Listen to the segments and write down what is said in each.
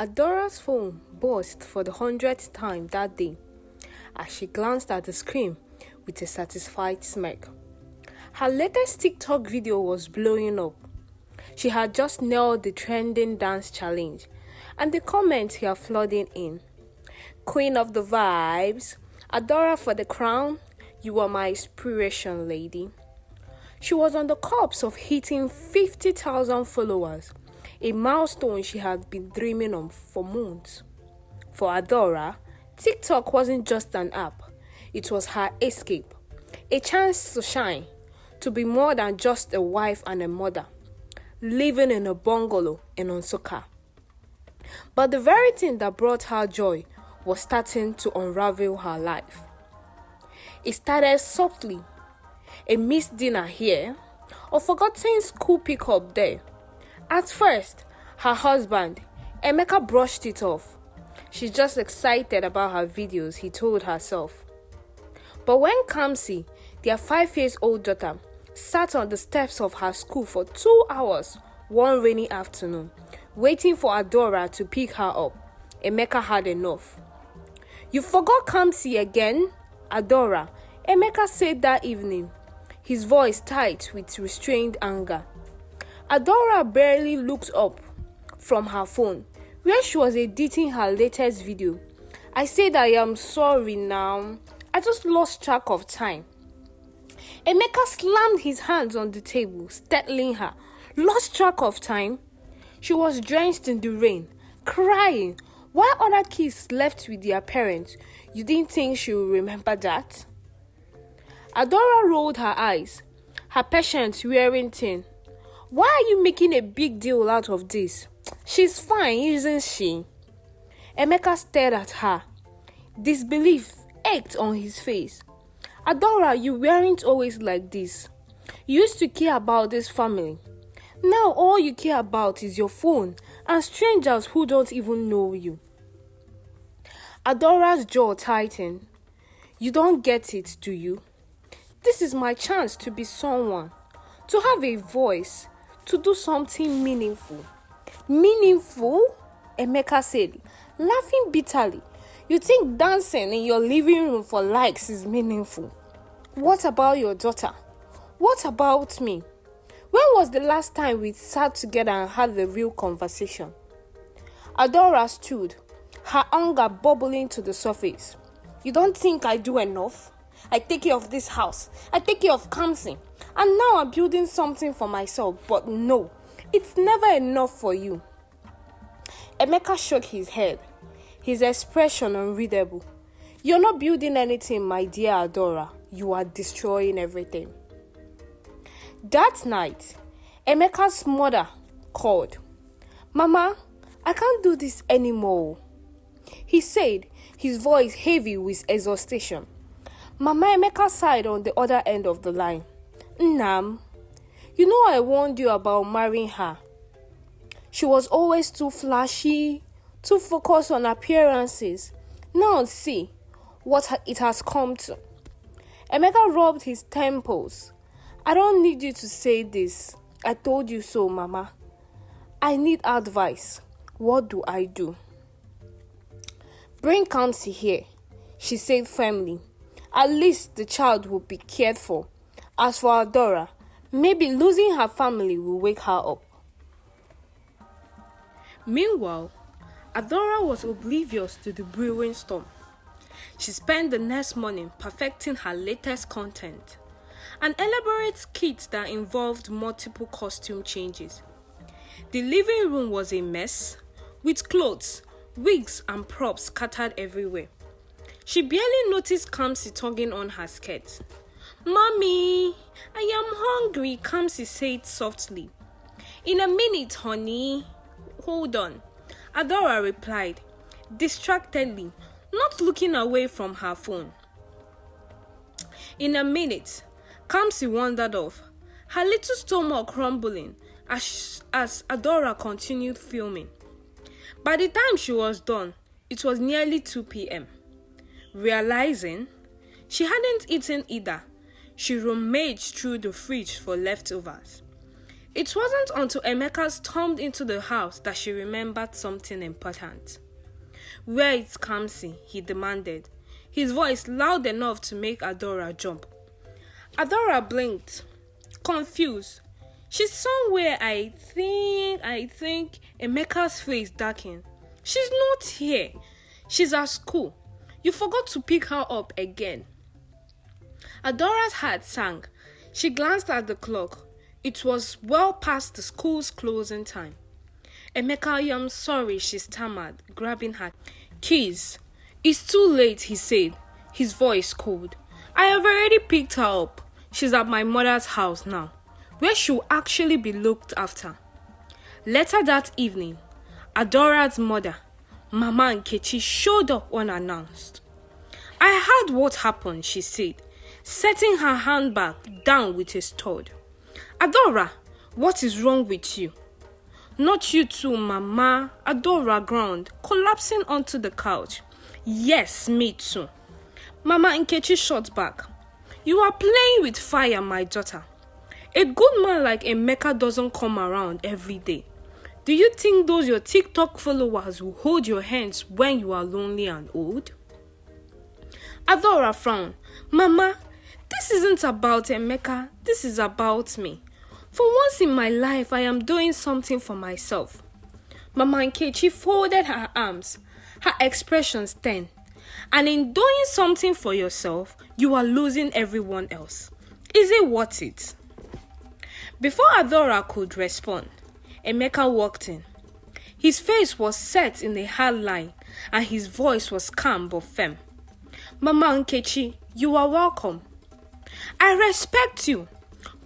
Adora's phone buzzed for the 100th time that day as she glanced at the screen with a satisfied smirk. Her latest TikTok video was blowing up. She had just nailed the trending dance challenge, and the comments were flooding in. Queen of the vibes, Adora for the crown, you are my inspiration, lady. She was on the cusp of hitting 50,000 followers, a milestone she had been dreaming of for months. For Adora, TikTok wasn't just an app, it was her escape, a chance to shine, to be more than just a wife and a mother, living in a bungalow in Nsukka. But the very thing that brought her joy was starting to unravel her life. It started softly, a missed dinner here, or forgotten school pickup there. At first, her husband, Emeka, brushed it off. She's just excited about her videos, he told herself. But when Kamsi, their 5-year-old daughter, sat on the steps of her school for 2 hours one rainy afternoon, waiting for Adora to pick her up, Emeka had enough. You forgot Kamsi again, Adora, Emeka said that evening, his voice tight with restrained anger. Adora barely looked up from her phone, where she was editing her latest video. I said I am sorry now. I just lost track of time. Emeka slammed his hands on the table, startling her. Lost track of time? She was drenched in the rain, crying. While other kids slept with their parents, you didn't think she would remember that? Adora rolled her eyes, her patience wearing thin. Why are you making a big deal out of this? She's fine, isn't she? Emeka stared at her. Disbelief ached on his face. Adora, you weren't always like this. You used to care about this family. Now all you care about is your phone and strangers who don't even know you. Adora's jaw tightened. You don't get it, do you? This is my chance to be someone, to have a voice, to do something meaningful. Meaningful? Emeka said, laughing bitterly. You think dancing in your living room for likes is meaningful? What about your daughter? What about me? When was the last time we sat together and had the real conversation? Adora stood, her anger bubbling to the surface. You don't think I do enough? I take care of this house. I take care of Kamsi. And now I'm building something for myself. But no, it's never enough for you. Emeka shook his head, his expression unreadable. You're not building anything, my dear Adora. You are destroying everything. That night, Emeka's mother called. Mama, I can't do this anymore, he said, his voice heavy with exhaustion. Mama, Emeka sighed on the other end of the line. Nnam, you know I warned you about marrying her. She was always too flashy, too focused on appearances. Now see what it has come to. Emeka rubbed his temples. I don't need you to say this. I told you so, Mama. I need advice. What do I do? Bring Kamsi here, she said firmly. At least the child will be cared for. As for Adora, maybe losing her family will wake her up. Meanwhile, Adora was oblivious to the brewing storm. She spent the next morning perfecting her latest content, an elaborate kit that involved multiple costume changes. The living room was a mess, with clothes, wigs and props scattered everywhere. She barely noticed Kamsi tugging on her skirt. Mommy, I am hungry, Kamsi said softly. In a minute, honey. Hold on, Adora replied, distractedly, not looking away from her phone. In a minute, Kamsi wandered off, her little stomach rumbling as Adora continued filming. By the time she was done, it was nearly 2 p.m. Realizing she hadn't eaten either, she rummaged through the fridge for leftovers. It wasn't until Emeka stormed into the house that she remembered something important. "Where is Kamsi?" he demanded, his voice loud enough to make Adora jump. Adora blinked, confused. "She's somewhere, I think. Emeka's face darkened. "She's not here. She's at school. You forgot to pick her up again." Adora's heart sank. She glanced at the clock. It was well past the school's closing time. "Emeka, I am sorry," she stammered, grabbing her keys. "It's too late," he said, his voice cold. "I have already picked her up. She's at my mother's house now, where she'll actually be looked after." Later that evening, Adora's mother, Mama Nkechi, showed up unannounced. "I heard what happened," she said, setting her handbag down with a stud. "Adora, what is wrong with you?" "Not you too, Mama," Adora groaned, collapsing onto the couch. "Yes, me too." Mama Nkechi shot back. "You are playing with fire, my daughter. A good man like Emeka doesn't come around every day. Do you think those your TikTok followers will hold your hands when you are lonely and old?" Adora frowned. "Mama, this isn't about Emeka. This is about me. For once in my life, I am doing something for myself." Mama Nkechi folded her arms, her expression stern. "And in doing something for yourself, you are losing everyone else. Is it worth it?" Before Adora could respond, Emeka walked in. His face was set in a hard line, and his voice was calm but firm. "Mama Nkechi, you are welcome. I respect you,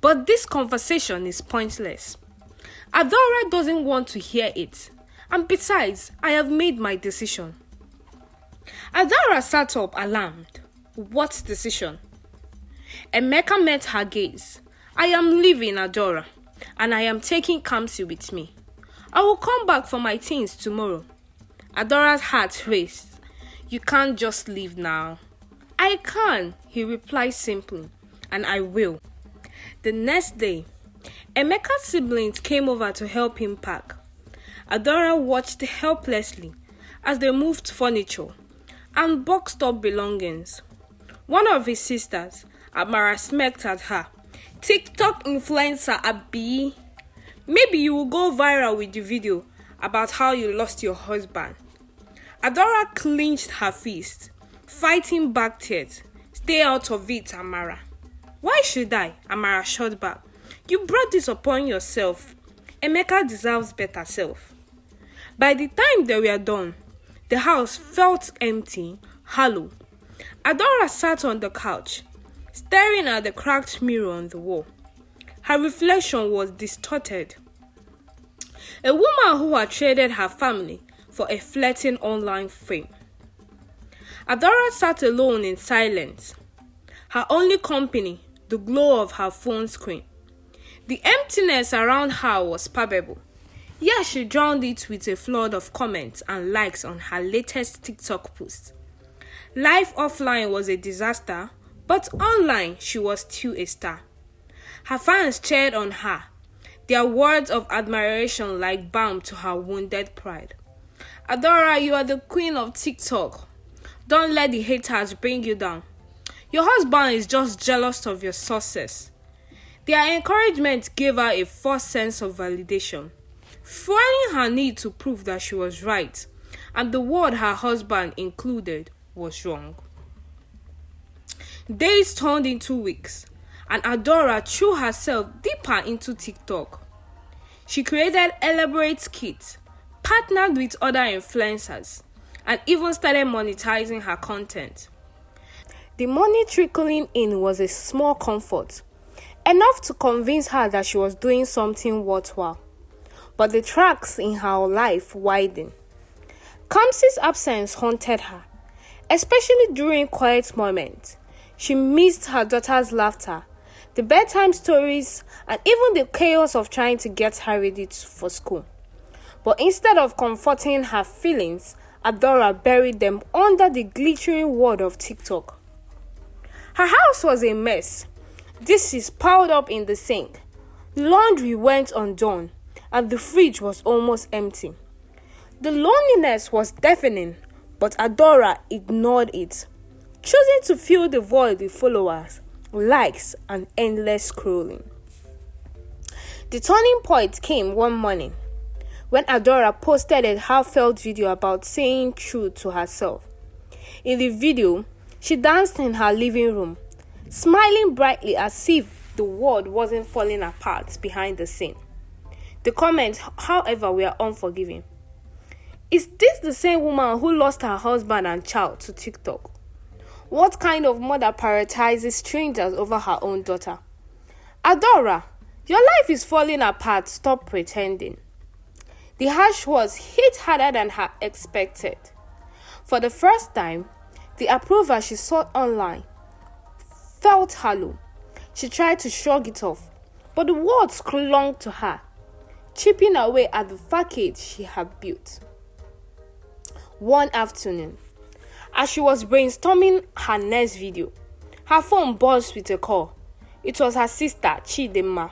but this conversation is pointless. Adora doesn't want to hear it, and besides, I have made my decision." Adora sat up alarmed. "What decision?" Emeka met her gaze. "I am leaving, Adora, and I am taking Kamsi with me. I will come back for my things tomorrow." Adora's heart raced. "You can't just leave now." "I can," he replied simply, "and I will." The next day, Emeka's siblings came over to help him pack. Adora watched helplessly as they moved furniture and boxed up belongings. One of his sisters, Amara, smirked at her. "TikTok influencer Abi. Maybe you will go viral with the video about how you lost your husband." Adora clenched her fist, fighting back tears. "Stay out of it, Amara." "Why should I?" Amara shot back. "You brought this upon yourself. Emeka deserves better self." By the time they were done, the house felt empty, hollow. Adora sat on the couch, staring at the cracked mirror on the wall. Her reflection was distorted. A woman who had traded her family for a flirting online fame. Adora sat alone in silence. Her only company, the glow of her phone screen. The emptiness around her was palpable. Yet she drowned it with a flood of comments and likes on her latest TikTok post. Life offline was a disaster, but online she was still a star. Her fans cheered on her, their words of admiration like balm to her wounded pride. "Adora, you are the queen of TikTok. Don't let the haters bring you down. Your husband is just jealous of your success." Their encouragement gave her a false sense of validation, fueling her need to prove that she was right, and the world her husband included was wrong. Days turned into weeks, and Adora threw herself deeper into TikTok. She created elaborate skits, partnered with other influencers, and even started monetizing her content. The money trickling in was a small comfort, enough to convince her that she was doing something worthwhile. But the tracks in her life widened. Kamsi's absence haunted her, especially during quiet moments. She missed her daughter's laughter, the bedtime stories, and even the chaos of trying to get her ready for school. But instead of comforting her feelings, Adora buried them under the glittering world of TikTok. Her house was a mess. Dishes piled up in the sink, Laundry went undone, and the fridge was almost empty. The loneliness was deafening, but Adora ignored it, choosing to fill the void with followers, likes, and endless scrolling. The turning point came one morning when Adora posted a heartfelt video about saying true to herself. In the video, she danced in her living room, smiling brightly as if the world wasn't falling apart behind the scene. The comments, however, were unforgiving. Is this the same woman who lost her husband and child to TikTok? What kind of mother prioritizes strangers over her own daughter? Adora, your life is falling apart. Stop pretending. The harsh words hit harder than her expected. For the first time, the approval she sought online felt hollow. She tried to shrug it off, but the words clung to her, chipping away at the facade she had built. One afternoon, as she was brainstorming her next video, her phone buzzed with a call. It was her sister, Chidinma.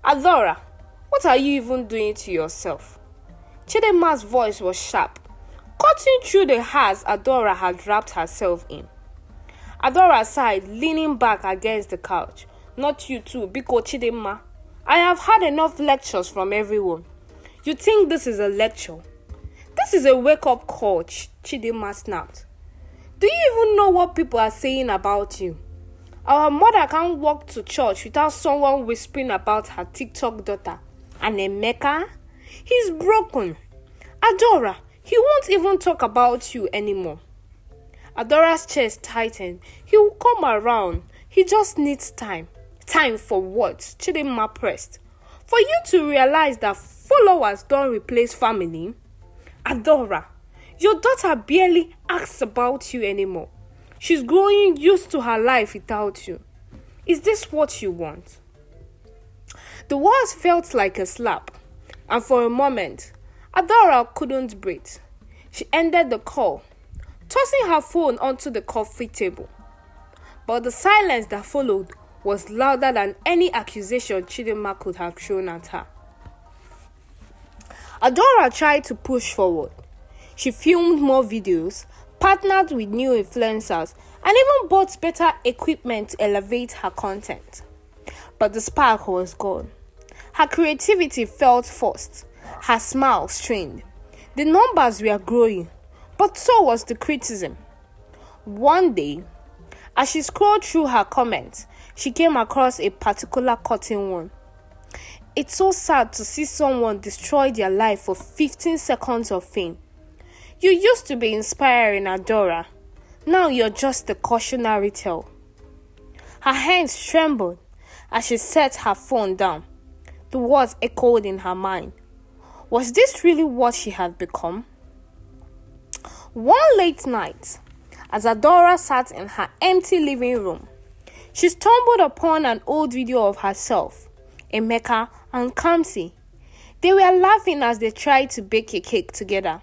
Adora, what are you even doing to yourself? Chidinma's voice was sharp, cutting through the hairs Adora had wrapped herself in. Adora sighed, leaning back against the couch. Not you too, Biko Chidinma. I have had enough lectures from everyone. You think this is a lecture? This is a wake-up call, Chidinma snapped. Do you even know what people are saying about you? Our mother can't walk to church without someone whispering about her TikTok daughter. And Emeka? He's broken. Adora, he won't even talk about you anymore. Adora's chest tightened. He will come around. He just needs time. Time for what? Chidinma pressed. For you to realize that followers don't replace family? Adora, your daughter barely asks about you anymore. She's growing used to her life without you. Is this what you want? The words felt like a slap, and for a moment, Adora couldn't breathe. She ended the call, tossing her phone onto the coffee table. But the silence that followed was louder than any accusation Chidinma could have thrown at her. Adora tried to push forward. She filmed more videos, partnered with new influencers, and even bought better equipment to elevate her content. But the spark was gone. Her creativity felt forced, her smile strained. The numbers were growing, but so was the criticism. One day, as she scrolled through her comments, she came across a particular cutting one. It's so sad to see someone destroy their life for 15 seconds of fame. You used to be inspiring, Adora. Now you're just a cautionary tale. Her hands trembled as she set her phone down. The words echoed in her mind. Was this really what she had become? One late night, as Adora sat in her empty living room, she stumbled upon an old video of herself, Emeka, and Kamsi. They were laughing as they tried to bake a cake together,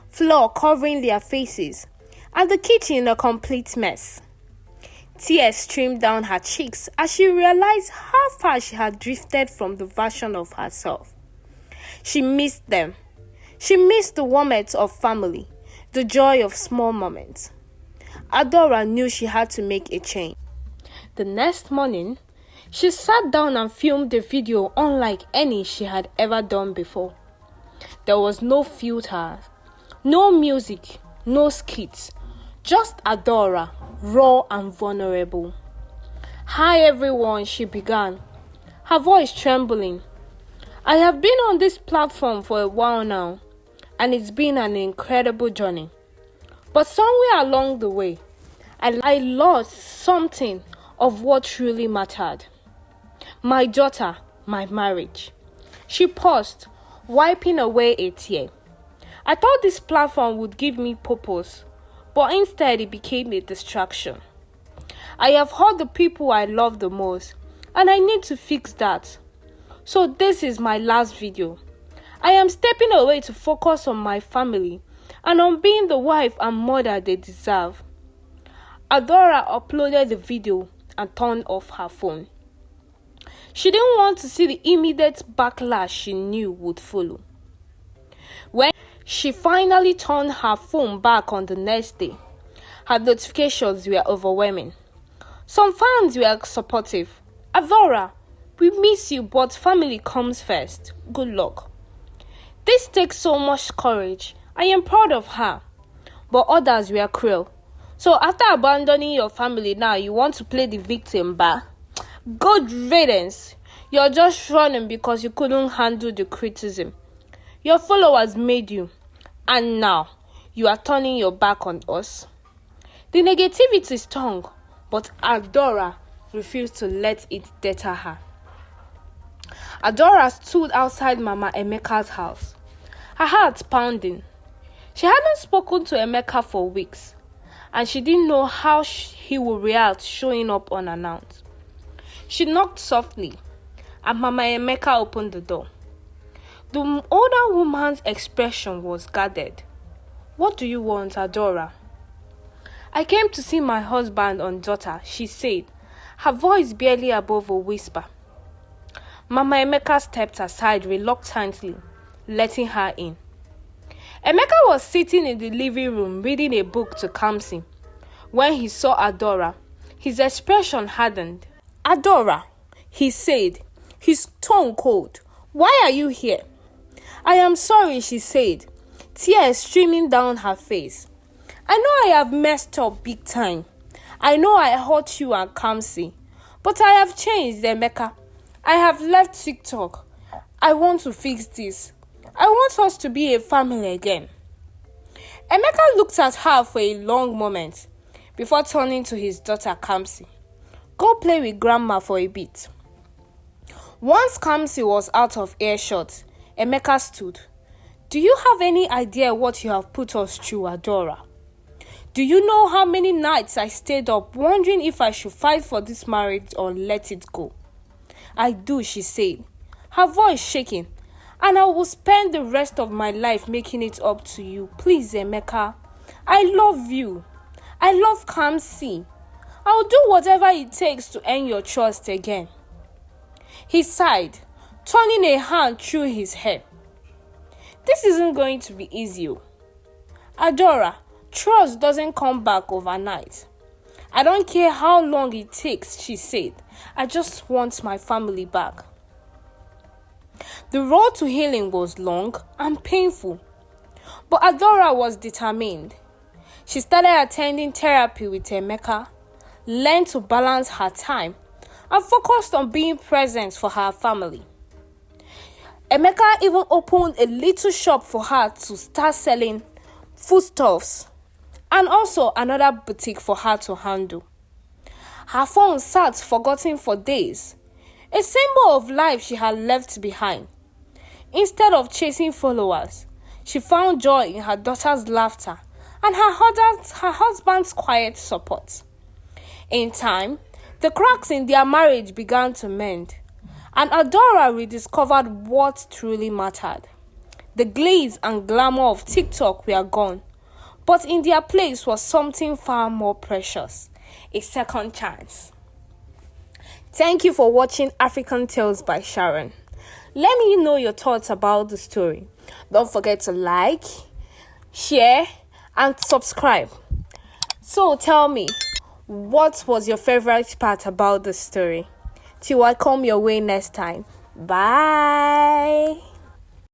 flour covering their faces, and the kitchen a complete mess. Tears streamed down her cheeks as she realized how far she had drifted from the version of herself. She missed them. She missed the warmth of family, the joy of small moments. Adora knew she had to make a change. The next morning, she sat down and filmed a video unlike any she had ever done before. There was no filter, no music, no skits, just Adora, raw and vulnerable. Hi everyone, she began, her voice trembling. I have been on this platform for a while now, and it's been an incredible journey. But somewhere along the way, I lost something of what truly mattered. My daughter, my marriage. She paused, wiping away a tear. I thought this platform would give me purpose, but instead it became a distraction. I have hurt the people I love the most, and I need to fix that. So this is my last video. I am stepping away to focus on my family and on being the wife and mother they deserve. Adora uploaded the video and turned off her phone. She didn't want to see the immediate backlash she knew would follow. When she finally turned her phone back on the next day, her notifications were overwhelming. Some fans were supportive. "Adora, we miss you, but family comes first. Good luck." This takes so much courage. I am proud of her. But others were cruel. "So after abandoning your family now, you want to play the victim back? Good riddance. You're just running because you couldn't handle the criticism. Your followers made you. And now, you are turning your back on us." The negativity stung, but Adora refused to let it deter her. Adora stood outside Mama Emeka's house, her heart pounding. She hadn't spoken to Emeka for weeks, and she didn't know how he would react showing up unannounced. She knocked softly, and Mama Emeka opened the door. The older woman's expression was guarded. "What do you want, Adora?" "I came to see my husband and daughter," she said, her voice barely above a whisper. Mama Emeka stepped aside reluctantly, letting her in. Emeka was sitting in the living room reading a book to Kamsi. When he saw Adora, his expression hardened. "Adora," he said, his tone cold, "why are you here?" "I am sorry," she said, tears streaming down her face. "I know I have messed up big time. I know I hurt you and Kamsi. But I have changed, Emeka. I have left TikTok. I want to fix this. I want us to be a family again." Emeka looked at her for a long moment before turning to his daughter Kamsi. "Go play with grandma for a bit." Once Kamsi was out of earshot, Emeka stood. "Do you have any idea what you have put us through, Adora? Do you know how many nights I stayed up wondering if I should fight for this marriage or let it go?" "I do," she said, her voice shaking. "And I will spend the rest of my life making it up to you. Please, Emeka. I love you. I love Kamsi. I'll do whatever it takes to earn your trust again." He sighed, turning a hand through his hair. "This isn't going to be easy. Adora, trust doesn't come back overnight. I don't care how long it takes," she said. "I just want my family back." The road to healing was long and painful, but Adora was determined. She started attending therapy with Emeka, learned to balance her time, and focused on being present for her family. Emeka even opened a little shop for her to start selling foodstuffs, and also another boutique for her to handle. Her phone sat forgotten for days, a symbol of life she had left behind. Instead of chasing followers, she found joy in her daughter's laughter and her husband's quiet support. In time, the cracks in their marriage began to mend, and Adora rediscovered what truly mattered. The glaze and glamour of TikTok were gone, but in their place was something far more precious: a second chance. Thank you for watching African Tales by Sharon. Let me know your thoughts about the story. Don't forget to like, share, and subscribe. So tell me, what was your favorite part about the story? Till I come your way next time. Bye.